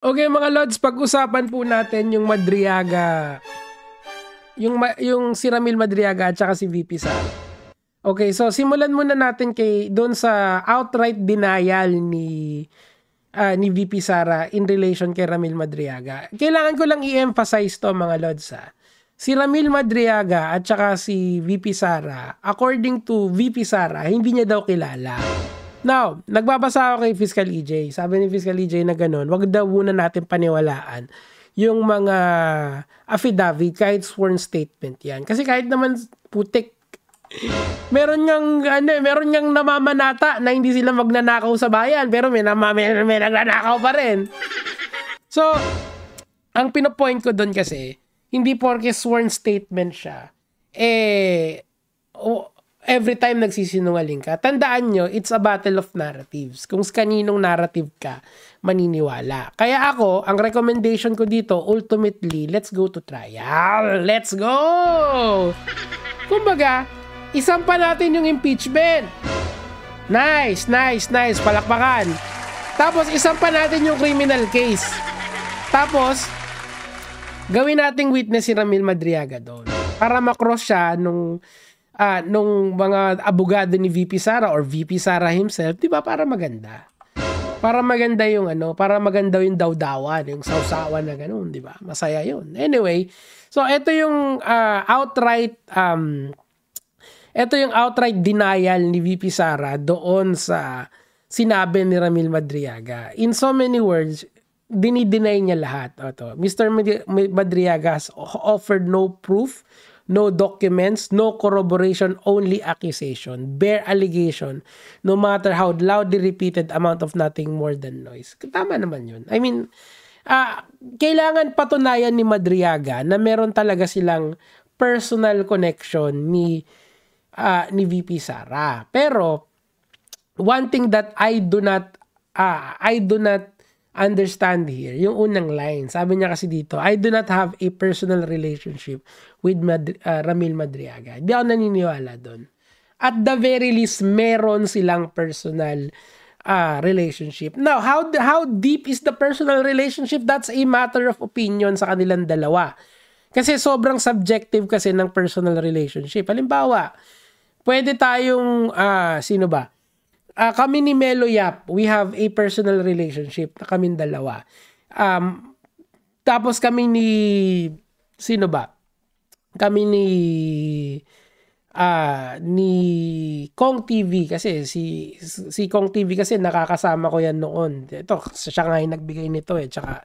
Okay mga Lods, pag-usapan po natin yung Madriaga, yung si Ramil Madriaga at saka si VP Sara. Okay, so simulan muna natin doon sa outright denial ni VP Sara in relation kay Ramil Madriaga. Kailangan ko lang i-emphasize to mga Lods ha. Si Ramil Madriaga at saka si VP Sara, according to VP Sara, hindi niya daw kilala. Now, nagbabasa ako kay Fiscal EJ. Sabi ni Fiscal EJ na ganun, wag daw muna natin paniwalaan yung mga affidavit kahit sworn statement yan. Kasi kahit naman putik, meron ngang namamanata na hindi sila magnanakaw sa bayan, pero may nagnanakaw pa rin. So, ang pinopoint ko doon kasi, hindi porke sworn statement siya, every time nagsisinungaling ka, tandaan nyo, it's a battle of narratives. Kung kaninong narrative ka, maniniwala. Kaya ako, ang recommendation ko dito, ultimately, let's go to trial. Let's go! Kumbaga, isampa natin yung impeachment. Nice. Palakpakan. Tapos, isampa natin yung criminal case. Tapos, gawin nating witness si Ramil Madriaga doon. Para makross siya nung mga abogado ni VP Sara or VP Sara himself, 'di ba? Para maganda. Para maganda yung para maganda yung dawdawan, yung sawsawan na ganoon, 'di ba? Masaya 'yun. Anyway, so ito yung outright denial ni VP Sara doon sa sinabi ni Ramil Madriaga. In so many words, dinideny niya lahat. Mr. Madriaga has offered no proof, no documents, no corroboration, only accusation, bare allegation, no matter how loudly repeated, amount of nothing more than noise. Tama naman yun. I mean, kailangan patunayan ni Madriaga na meron talaga silang personal connection ni VP Sara. Pero, one thing that I do not understand here, yung unang line, sabi niya kasi dito, I do not have a personal relationship with Ramil Madriaga. Hindi ako naniniwala doon. At the very least, meron silang personal relationship. Now, how deep is the personal relationship? That's a matter of opinion sa kanilang dalawa. Kasi sobrang subjective kasi ng personal relationship. Halimbawa, pwede tayong, sino ba? Kami ni Melo Yap, we have a personal relationship na kaming dalawa. Tapos kami ni, sino ba? Kami ni Kong TV kasi si Kong TV kasi nakakasama ko yan noon. Ito, siya nga yung nagbigay nito tsaka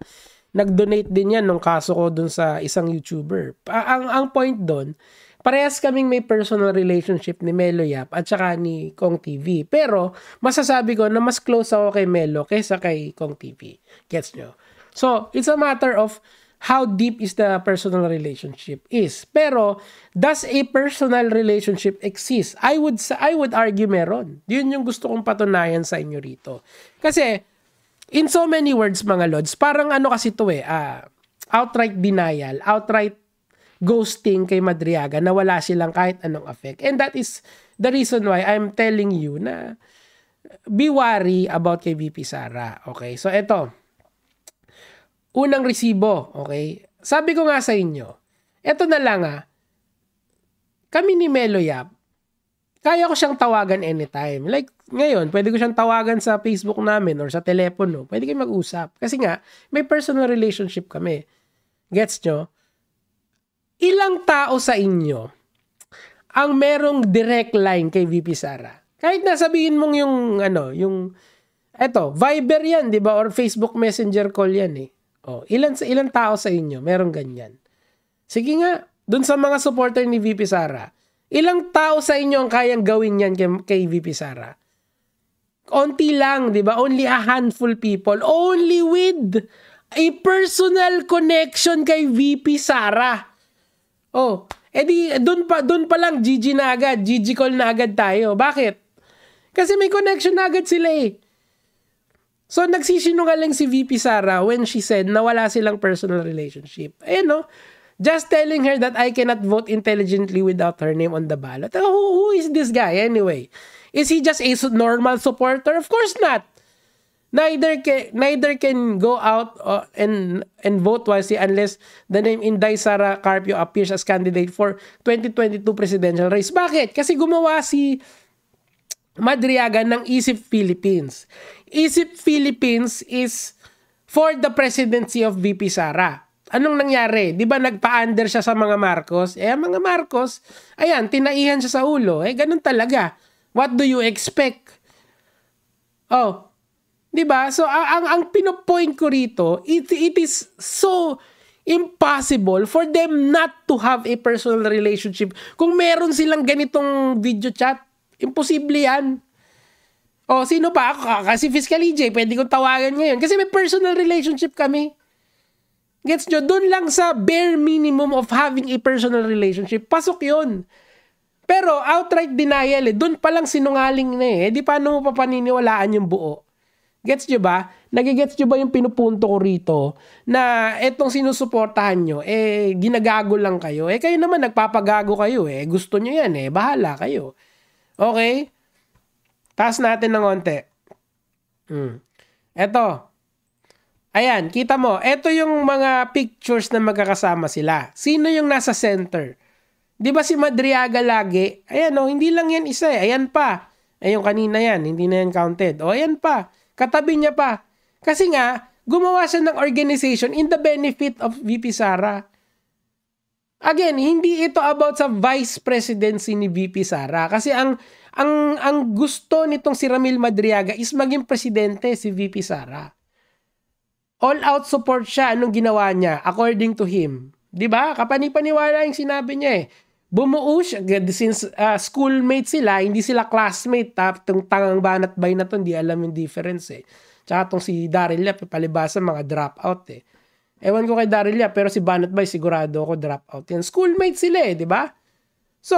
nag-donate din yan nung kaso ko dun sa isang YouTuber. Ang point doon, parehas kaming may personal relationship ni Melo Yap at saka ni Kong TV. Pero, masasabi ko na mas close ako kay Melo kaysa kay Kong TV. Gets nyo? So, it's a matter of how deep is the personal relationship is. Pero, does a personal relationship exist? I would argue meron. Yun yung gusto kong patunayan sa inyo rito. Kasi, in so many words mga Lods, parang kasi to outright denial, outright ghosting kay Madriaga na wala silang kahit anong effect. And that is the reason why I'm telling you na be wary about kay VP Sara. Okay? So, eto. Unang resibo. Okay? Sabi ko nga sa inyo, eto na lang kami ni Melo Yap, kaya ko siyang tawagan anytime. Like, ngayon, pwede ko siyang tawagan sa Facebook namin or sa telepono. Pwede kayo mag-usap. Kasi nga, may personal relationship kami. Gets nyo? Ilang tao sa inyo ang merong direct line kay VP Sara? Kahit na sabihin mong Viber yan, di ba? Or Facebook Messenger call yan ilan tao sa inyo merong ganyan? Sige nga, dun sa mga supporter ni VP Sara, ilang tao sa inyo ang kayang gawin yan kay VP Sara? Konti lang, di ba? Only a handful people. Only with a personal connection kay VP Sara. Doon pa lang GG na agad, GG call na agad tayo. Bakit? Kasi may connection na agad sila So, nagsisinungaling si VP Sara when she said na wala silang personal relationship. Just telling her that I cannot vote intelligently without her name on the ballot. Who is this guy anyway? Is he just a normal supporter? Of course not. neither can go out and vote wisely unless the name Inday Sara Carpio appears as candidate for 2022 presidential race. Bakit? Kasi gumawa si Madriaga ng Isip Philippines. Isip Philippines is for the presidency of VP Sara. Anong nangyari? Di ba nagpa-under siya sa mga Marcos? Mga Marcos, ayan, tinaihan siya sa ulo. Ganun talaga. What do you expect? Oh, di ba? So, ang pinopoint ko rito, it is so impossible for them not to have a personal relationship. Kung meron silang ganitong video chat, imposible yan. O, sino pa? Ako, kasi Fiscal EJ, pwede kong tawagan ngayon. Kasi may personal relationship kami. Gets nyo? Doon lang sa bare minimum of having a personal relationship, pasok yun. Pero outright denial doon pa lang sinungaling na di paano mo papaniniwalaan yung buo? Gets nyo ba? Nagigets nyo ba yung pinupunto ko rito na etong sinusuportahan nyo, ginagago lang kayo. Kayo naman nagpapagago kayo Gusto nyo yan bahala kayo. Okay? Taas natin ng onte. Eto. Ayan, kita mo. Eto yung mga pictures na magkakasama sila. Sino yung nasa center? Di ba si Madriaga lagi? Ayan hindi lang yan isa Ayan pa. Yung kanina yan, hindi na yan counted. Ayan pa. Katabi niya pa. Kasi nga, gumawa siya ng organization in the benefit of VP Sara. Again, hindi ito about sa vice presidency ni VP Sara. Kasi ang gusto nitong si Ramil Madriaga is maging presidente si VP Sara. All out support siya. Anong ginawa niya? According to him. Diba? Kapani-paniwala yung sinabi niya Bumuo siya. Since schoolmate sila, hindi sila classmate. Itong tangang banat bay na to, hindi alam yung difference Tsaka itong si Daryl Yap, palibasa mga dropout Ewan ko kay Daryl Yap, pero si Banat bay sigurado ako dropout yan. Schoolmate sila diba? So,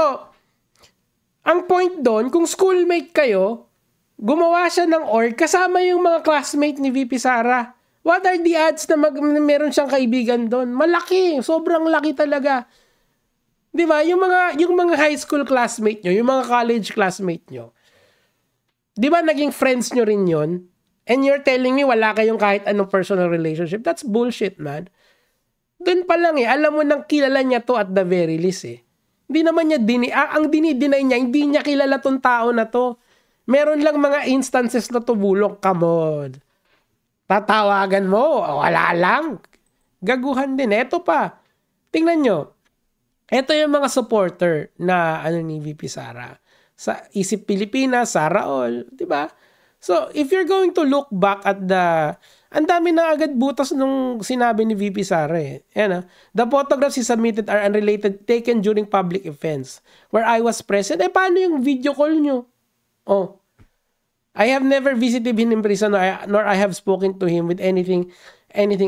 ang point doon, kung schoolmate kayo, gumawa siya ng org kasama yung mga classmate ni VP Sara. What are the odds na meron siyang kaibigan doon? Malaki, sobrang laki talaga. 'Di ba? Yung mga high school classmate nyo, yung mga college classmate nyo. 'Di ba naging friends nyo rin 'yon? And you're telling me wala kayong kahit anong personal relationship? That's bullshit, man. Doon pa lang alam mo nang kilala niya to at the very least Hindi naman niya ang dinideny niya, hindi niya kilala tong tao na to. Meron lang mga instances na tubulok. Come on. Tatawagan mo, wala lang. Gaguhan din. Eto pa. Tingnan nyo. Ito yung mga supporter na ni VP Sara. Sa Isip Pilipinas, Sara All, 'di ba? So, if you're going to look back at ang dami na agad butas nung sinabi ni VP Sara The photographs he submitted are unrelated, taken during public events where I was present. Paano yung video call nyo? I have never visited him in prison nor I have spoken to him with anything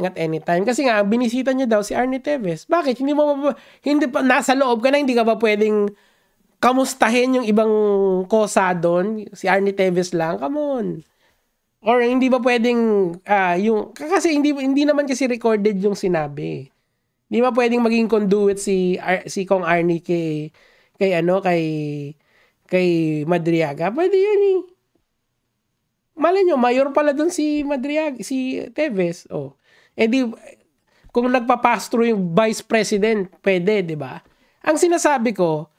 at any time. Kasi nga, binisita niya daw si Arnie Teves. Bakit? Hindi pa, nasa loob ka na, hindi ka ba pwedeng kamustahin yung ibang kosa doon? Si Arnie Teves lang? Come on. Or hindi ba pwedeng, kasi hindi naman kasi recorded yung sinabi. Hindi ba pwedeng maging conduit si Kong Arnie kay Madriaga? Pwede yun Malay nyo, mayor pala dun si Madriaga, si Teves. Kung nagpa-pass through yung vice president, pwede, di ba? Ang sinasabi ko,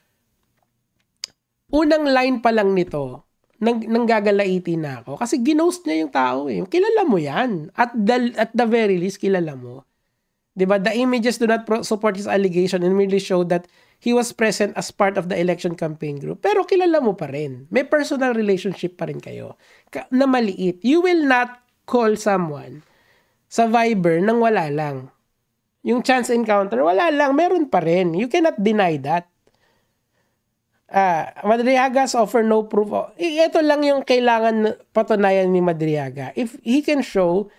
unang line pa lang nito, nanggagalaitin na ako. Kasi ginost niya yung tao Kilala mo yan. At the very least, kilala mo. Di ba? The images do not support his allegation and merely show that he was present as part of the election campaign group. Pero kilala mo pa rin. May personal relationship pa rin kayo. Na maliit. You will not call someone sa Viber nang wala lang. Yung chance encounter, wala lang. Meron pa rin. You cannot deny that. Madriaga's offer no proof. Ito lang yung kailangan patunayan ni Madriaga. If he can show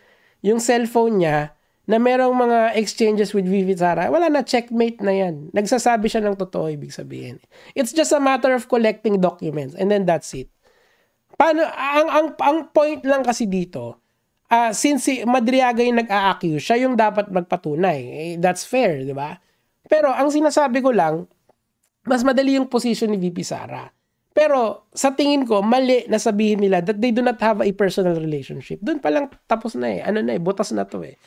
yung cellphone niya na merong mga exchanges with VP Sara, wala na, checkmate na yan. Nagsasabi siya ng totoo, ibig sabihin. It's just a matter of collecting documents and then that's it. Paano, ang point lang kasi dito, since si Madriaga yung nag-a-accuse, siya yung dapat magpatunay. That's fair, di ba? Pero ang sinasabi ko lang, mas madali yung position ni VP Sara. Pero sa tingin ko, mali na sabihin nila that they do not have a personal relationship. Doon pa lang tapos na eh. Ano na eh, butas na to eh.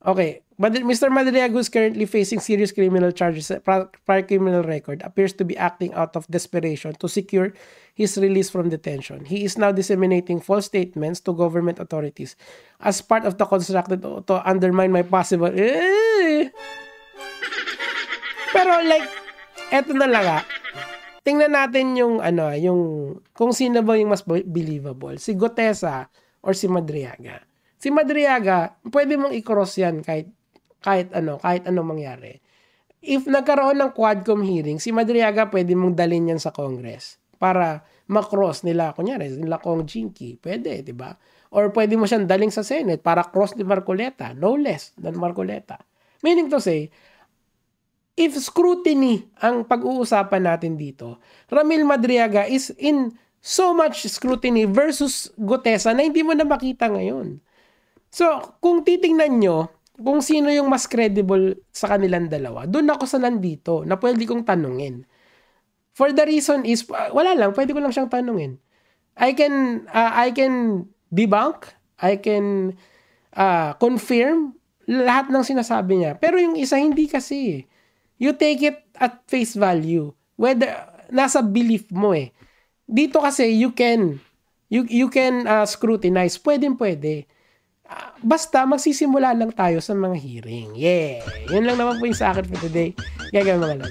Okay, but Mr. Madriago is currently facing serious criminal charges. Prior criminal record appears to be acting out of desperation to secure his release from detention. He is now disseminating false statements to government authorities as part of the constructed to undermine my possible... Pero like, eto na lang tingnan natin yung kung sino ba yung mas believable, si Gutesa or si Madriaga. Si Madriaga, pwede mong i-cross yan kahit ano mangyari. If nagkaroon ng Quadcom hearing, si Madriaga pwede mong dalhin yan sa Congress para makross nila, kunyari, nila Kong Jinky. Pwede, di ba? Or pwede mo siyang daling sa Senate para cross ni Marcoleta, no less than Marcoleta. Meaning to say, if scrutiny ang pag-uusapan natin dito, Ramil Madriaga is in so much scrutiny versus Gutesa na hindi mo na makita ngayon. So, kung titingnan nyo, kung sino yung mas credible sa kanilang dalawa, doon ako sa nandito na pwede kong tanungin. For the reason is, wala lang, pwede ko lang siyang tanungin. I can debunk, I can confirm lahat ng sinasabi niya. Pero yung isa, hindi kasi. You take it at face value. Whether, nasa belief mo eh. Dito kasi, you can scrutinize. Pwede. Basta, magsisimula lang tayo sa mga hearing. Yeah! Yun lang naman po yung sa akin for today. Kaya mga